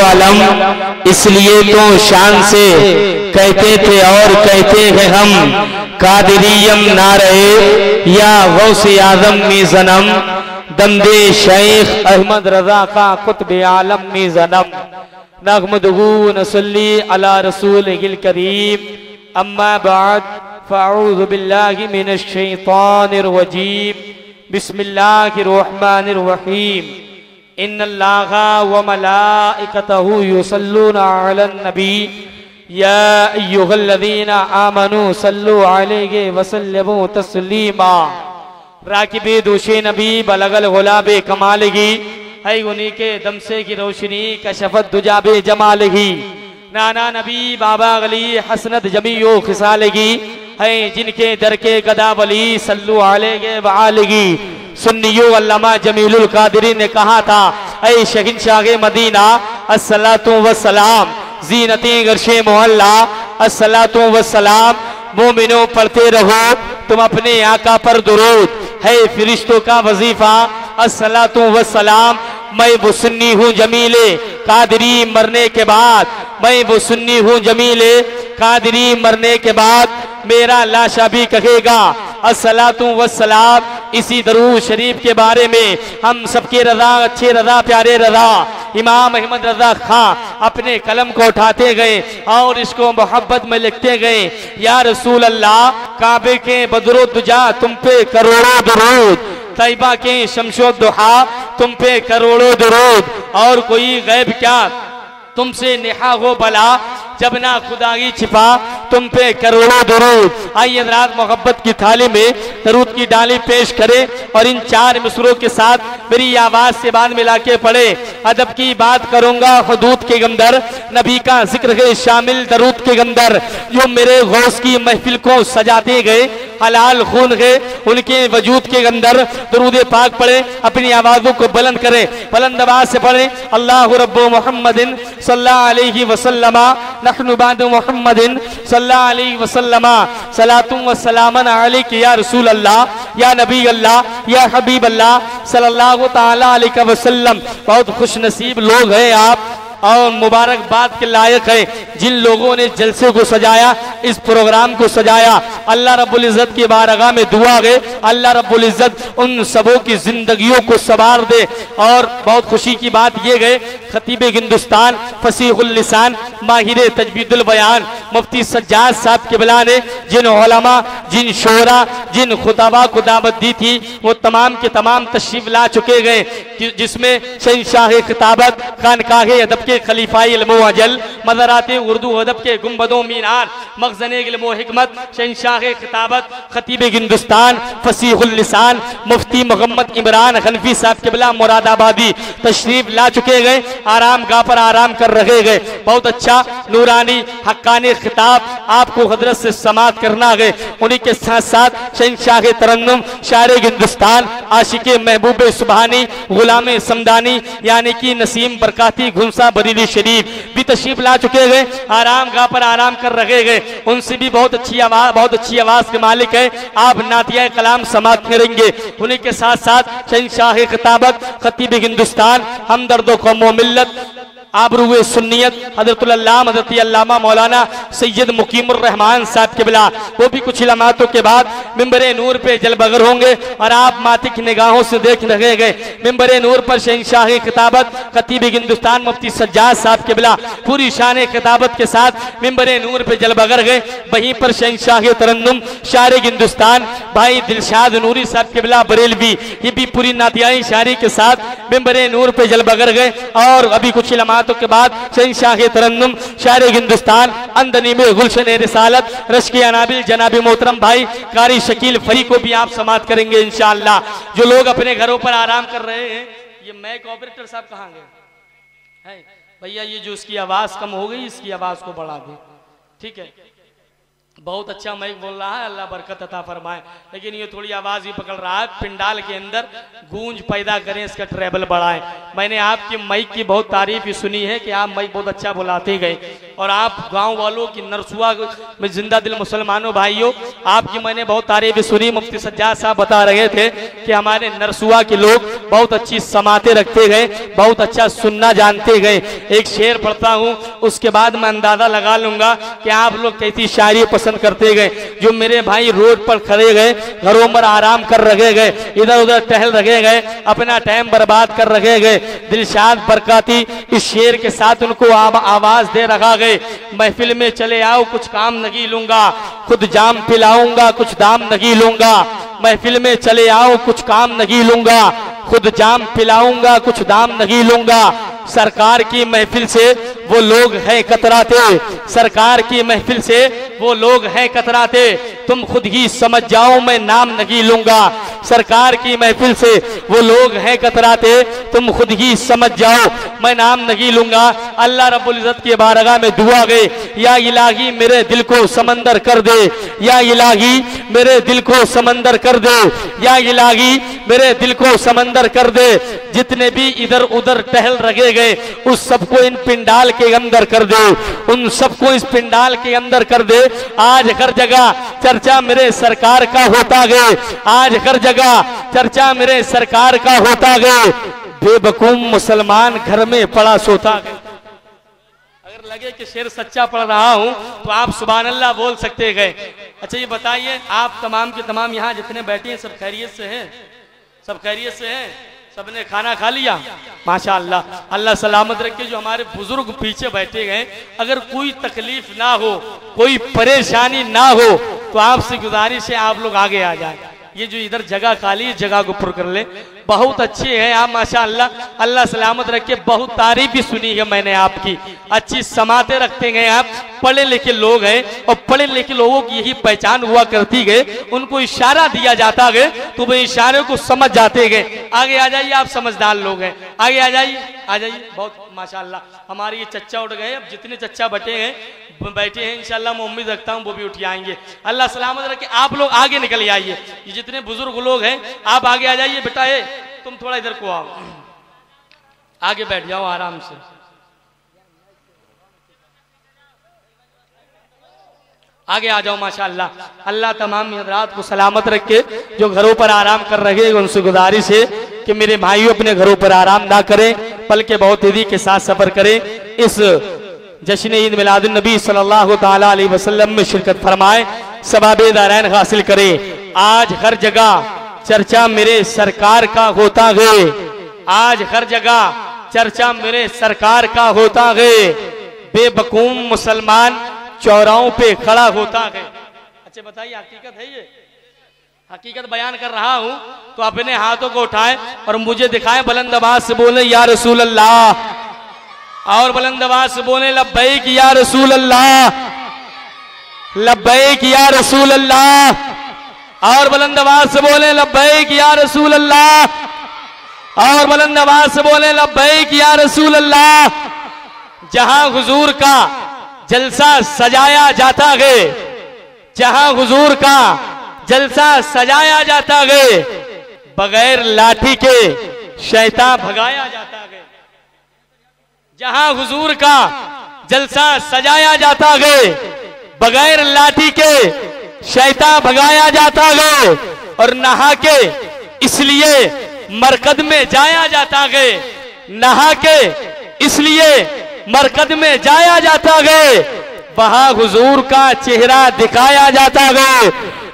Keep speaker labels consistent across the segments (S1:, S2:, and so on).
S1: अलम, इसलिए तो शान से कहते थे और कहते हैं हम, कादिरियम ना रहे या गौसे आजम में जन्म, दमदे शेख अहमद रजा का कुतुब आलम में जन्म। नहमदुहु नसल्ली अला रसूलिल करीम, अम्मा बाद, फ़अऊज़ु बिल्लाहि मिनश शैतानिर रजीम, बिस्मिल्लाहिर रहमानिर रहीम। इन्नल्लाहा व मलाइकतहु युसल्लूना अलन नबी, या अय्युहल्लज़ीना आमनू सल्लु अलैहि व सल्लिमू तस्लीमा। राकिबे दोशे नबी बलगल गुलाबे कमालगी, है उन्हीं के दम से की रोशनी कशफत दुजाबे जमालगी। नाना नबी बाबा गली हसनत जमीयो खिसालगी, है जिनके दर के गदा वली सल्लु अलैहि व आलिही। सुन्नियो अल्लामा जमीलुल कादरी ने कहा था, ऐ शहंशाह मदीना अस्सलातु वस्सलाम, जीनते गर्शे मोहल्ला अस्सलातु वस्सलाम। मोमिनो पढ़ते रहो तुम अपने आका पर दुरूद, है फरिश्तों का वजीफा अस्सलातु वस्सलाम। मैं वो सुन्नी हूँ जमीले कादरी मरने के बाद, मैं वो सुन्नी हूँ जमीले कादरी मरने के बाद, मेरा लाशा भी कहेगा अस्सलातु वस्सलाम। इसी दरूद शरीफ के बारे में हम सबके रजा, अच्छे रजा, प्यारे रजा इमाम अहमद रजा खां अपने कलम को उठाते गए और इसको मोहब्बत में लिखते गए। या रसूल अल्लाह, काबे के बदरो दुजा तुम पे करोड़ों दुरूद, तैबा के शमशो दुहा तुम पे करोड़ों दुरूद, और कोई गैब क्या तुमसे नेहा हो भला, जब ना खुदाई छिपा तुम पे करोड़ों दुरूद। आइए हज़रात मोहब्बत की थाली में दरूद की डाली पेश करें और इन चार मिसरों के साथ मेरी आवाज से बात मिला के पढ़े। अदब की बात करूंगा हुदूद के अंदर, नबी का जिक्र है शामिल दरूद के अंदर, जो मेरे गौस की महफिल को सजाते गए हलाल खून है उनके वजूद के अंदर। दरूद पाक पढ़े, अपनी आवाजों को बुलंद करें, बुलंद आवाज से पढ़े। अल्लाहु रब्बु मुहम्मदिन सल्लल्लाहु अलैहि वसल्लमा, नहनु बादु मुहम्मदिन सल्लल्लाहु अलैहि वसल्लमा, सलातु व सलामन अलैका या रसूल अल्लाह, या नबी अल्लाह, या हबीब अल्लाह सल्लल्लाहु तआला अलैहि वसल्लम। बहुत खुश नसीब लोग हैं आप और मुबारकबाद के लायक है जिन लोगों ने जलसे को सजाया, इस प्रोग्राम को सजाया। अल्लाह रब्बुल इज्जत की बारगाह में दुआ है, अल्लाह रब्बुल इज्जत उन सबों की जिंदगियों को सवार दे। और बहुत खुशी की बात ये गए, खतीब हिंदुस्तान फसीहुल लिसान माहिर तजवीदुल बयान मुफ्ती सज्जाद साहब किबला ने जिन उलमा, जिन शोरा, जिन खुताबा को दावत दी थी, वो तमाम के तमाम तशरीफ ला चुके गए, जिसमें शहंशाह खिताबत खानकाह अदब के खलीफाई इल्म व अजल, मज़ाराते उर्दू अदब के गुंबदों मीनार, मखज़ने इल्म व हिकमत शहंशाह खिताबत खतीब हिंदुस्तान फसीहुल लिसान मुफ्ती मोहम्मद इमरान हनफी साहब किबला मुरादाबादी तशरीफ ला चुके गए, आराम गाह पर आराम कर रहे गए। बहुत अच्छा नूरानी हक्कानी खिताब आपको हजरत से समात करना है। उन्हीं के साथ साथ शहंशाह तरन्नुम शायर हिंदुस्तान आशिक महबूब सुबहानी गुलाम समदानी यानी कि नसीम बरकाती घुमसा बरेली शरीफ भी तशरीफ ला चुके गए, आराम गाह पर आराम कर रहे गए। उनसे भी बहुत अच्छी आवाज के मालिक है, आप नातिया कलाम समात करेंगे। उन्हीं के साथ साथ शहंशाह खिताबत खतीब हिंदुस्तान हमदर्दो कौमो मिल्लत आबरूए सुन्नियत हजरतुल अल्लामा हजरत अल्लामा मौलाना सैयद मुकीमुर रहमान साहब किबला, वो भी कुछ लम्हातों के बाद मिंबरे नूर पे जलबगर होंगे और आप माती की निगाहों से देख रहे गए। मिंबरे नूर पर शहंशाह खिताबत खतीब हिंदुस्तान मुफ्ती सज्जाद साहब किबला पूरी शान खिताबत के साथ मिंबरे नूर पे जलबगर गए। वहीं पर शहंशाह तरन्नुम शायर हिंदुस्तान भाई दिलशाद नूरी साहब किबला बरेलवी, ये भी पूरी नातियाई शायरी के साथ मिंबरे नूर पे जलबगर गए। और अभी कुछ लम्हातों के बाद शहंशाह तरन्नुम शायर हिंदुस्तान अंदनी में गुलशन रिसालत रश्क अनाबिल जनाबी मोहतरम भाई कारी शकील फरी को भी आप समात करेंगे इंशाअल्लाह। जो लोग अपने घरों पर आराम कर रहे हैं, ये मैक ऑपरेटर साहब कहाँ गए हैं भैया, ये जो इसकी आवाज कम हो गई इसकी आवाज को बढ़ा दे, ठीक है। बहुत अच्छा माइक बोल रहा है, अल्लाह बरकत अता फरमाए, लेकिन ये थोड़ी आवाज ही पकड़ रहा है। पिंडाल के अंदर गूंज पैदा करें, इसका ट्रेवल बढ़ाएं। मैंने आपके माइक की बहुत तारीफ सुनी है कि आप माइक बहुत अच्छा बुलाते गए, और आप गांव वालों की नरसुआ में जिंदा दिल मुसलमानों भाइयों, आपकी मैंने बहुत तारीफ सुनी। मुफ्ती सज्जाद साहब बता रहे थे कि हमारे नरसुआ के लोग बहुत अच्छी समाते रखते गए, बहुत अच्छा सुनना जानते गए। एक शेर पढ़ता हूँ, उसके बाद मैं अंदाजा लगा लूंगा कि आप लोग कैसी शायरी पसंद करते गए। जो मेरे भाई रोड पर खड़े गए, घरों में आराम कर रखे गए, इधर उधर टहल रखे गए, अपना टाइम बर्बाद कर रखे गए, दिलशाद बरकाती इस शेर के साथ उनको आवाज दे रखा गए, महफिल में चले आओ कुछ काम नहीं लूंगा, खुद जाम पिलाऊंगा कुछ दाम नहीं लूंगा। महफिल में चले आओ कुछ काम नहीं लूंगा, खुद जाम पिलाऊंगा कुछ दाम नहीं लूंगा। सरकार की महफिल से वो लोग हैं कतराते, सरकार की महफिल से वो लोग हैं कतराते, तुम खुद ही समझ जाओ मैं नाम नहीं लूंगा। सरकार की महफिल से वो लोग हैं कतराते, तुम खुद ही समझ जाओ मैं नाम नहीं लूंगा। अल्लाह रब्बुल इज्जत की बारगाह में दुआ गए, या इलाही मेरे दिल को समंदर कर दे, या इलाही मेरे दिल को समंदर कर दे, या इलाही मेरे दिल को समंदर कर दे। जितने भी इधर उधर टहल रखे गए उस सबको इन पिंडाल के अंदर कर दे, उन सबको इस पिंडाल के अंदर कर दे। आज हर जगह चर्चा मेरे सरकार का होता गए, आज हर जगह चर्चा मेरे सरकार का होता गए। बेवकूफ मुसलमान घर में पड़ा सोता गए। अगर लगे कि शेर सच्चा पढ़ रहा हूं तो आप सुभान अल्लाह बोल सकते गए। अच्छा ये बताइए, आप तमाम के तमाम यहाँ जितने बैठे हैं सब खैरियत से हैं? सब खैरियत से हैं? सबने खाना खा लिया? माशाअल्लाह, अल्लाह सलामत रखे। जो हमारे बुजुर्ग पीछे बैठे गए, अगर कोई तकलीफ ना हो, कोई परेशानी ना हो तो आपसे गुजारिश है आप लोग आगे आ जाए। ये जो इधर जगह खाली है, जगह को पुर कर ले। बहुत अच्छे हैं आप माशाअल्लाह, अल्लाह सलामत रखे। बहुत तारीफ भी सुनी है मैंने आपकी, अच्छी समाते रखते गए आप। पढ़े लिखे लोग हैं और पढ़े लिखे लोगों की यही पहचान हुआ करती गए, उनको इशारा दिया जाता गए तो वो इशारे को समझ जाते गए। आगे आ जाइए, आप समझदार लोग हैं, आगे आ जाइए, आ जाइए। बहुत माशाअल्लाह, हमारे ये चच्चा उठ गए, अब जितने चच्चा बटे हैं बैठे हैं इंशाल्लाह मैं उम्मीद रखता हूँ वो भी उठ आएंगे। अल्लाह सलामत रखे। आप लोग आगे निकल आइए, ये जितने बुजुर्ग लोग हैं आप आगे आ जाइए। बेटा है तुम थोड़ा इधर को आओ, आगे बैठ जाओ आराम से। आगे आ जाओ माशाअल्लाह। अल्लाह तमाम हज़रात को सलामत रखे। जो घरों पर आराम कर रहे हैं उनसे गुजारिश है कि मेरे भाइयों अपने घरों पर आराम ना करें, बल्कि बहुत तेजी के साथ सफर करें। इस जश्न ईद मिलादुन नबी सल्लल्लाहु ताला अलैहि वसल्लम में शिरकत फरमाए, सवाबे दारैन हासिल करें। आज हर जगह चर्चा मेरे सरकार का होता गए, आज हर जगह चर्चा मेरे सरकार का होता गए। बेवकूफ मुसलमान चौराहों पे खड़ा होता है। अच्छा बताइए, हकीकत है ये? हकीकत बयान कर रहा हूं तो अपने हाथों को उठाए और मुझे दिखाएं, बुलंद आवाज से बोले या रसूल अल्लाह, और बुलंद आवाज से बोले लब्बैक या रसूल अल्लाह, लब्बैक या रसूल अल्लाह, और बुलंद आवाज से बोले लब्बैक या रसूल अल्लाह, और बुलंद आवाज से बोले लब्बैक या रसूल अल्लाह। जहां हुजूर का जलसा सजाया जाता है, जहां हुजूर का जलसा सजाया जाता है, बगैर लाठी के शैतान भगाया जाता है। जहां हुजूर का जलसा सजाया जाता है, बगैर लाठी के शैतान भगाया जाता है। और नहा के इसलिए मरकद में जाया जाता है, नहा के इसलिए मरकद में जाया जाता है, वहां हुजूर का चेहरा दिखाया जाता है।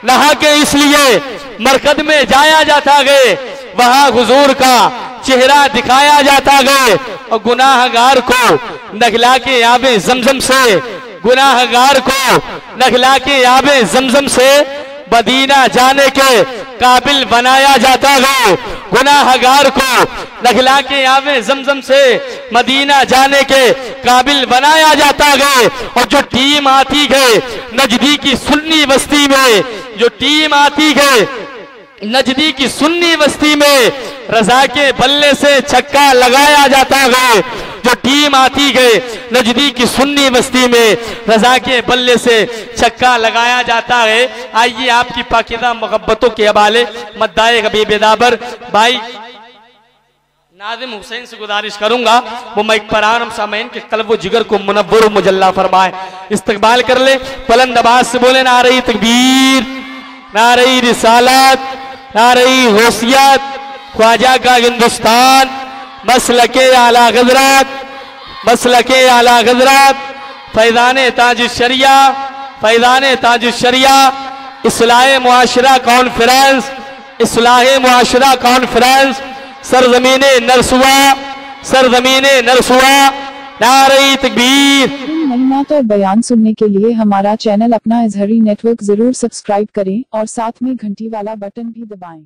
S1: नहा के इसलिए मरकद में जाया जाता है, वहां हुजूर का चेहरा दिखाया जाता है। और गुनाहगार को नगला के आबे जमजम से, गुनाहगार को नगला के आबे जमजम से मदीना जाने के काबिल बनाया जाता है। गुनाहगार को नगला के आबे जमजम से मदीना जाने के काबिल बनाया जाता है। और जो टीम आती है नजदीकी सुन्नी बस्ती में, जो टीम आती है नजदीकी सुन्नी बस्ती में, रजा के बल्ले से छक्का लगाया जाता है। जो टीम आती है नजदीकी सुन्नी बस्ती में, रजा के बल्ले से छक्का लगाया जाता है। आइए आपकी पाकीज़ा मोहब्बतों के हवाले मद्दाए हबीब दाबर भाई नादिम हुसैन से गुजारिश करूंगा वो माइक पर आराम सामईन के कल्ब व जिगर को मुनव्वर मुजल्ला फरमाए, इस्तकबाल कर ले। बुलंद आवाज से बोले नारे तकबीर, नारे रिसालत, नारे गौसियत, ख्वाजा का हिंदुस्तान, मसलके आला हज़रत, मसलके आला हज़रत, फैज़ाने ताजुश शरिया, फैज़ाने ताजुश शरिया, इस्लाह मुआशरा कॉन्फ्रेंस, इस्लाह मुआशरा कॉन्फ्रेंस, सरजमीने नरसुआ, सरजमीने नरसुआ, नारे तकबीर।
S2: मालूमात और बयान सुनने के लिए हमारा चैनल अपना इज़हारी नेटवर्क जरूर सब्सक्राइब करें और साथ में घंटी वाला बटन भी दबाएं।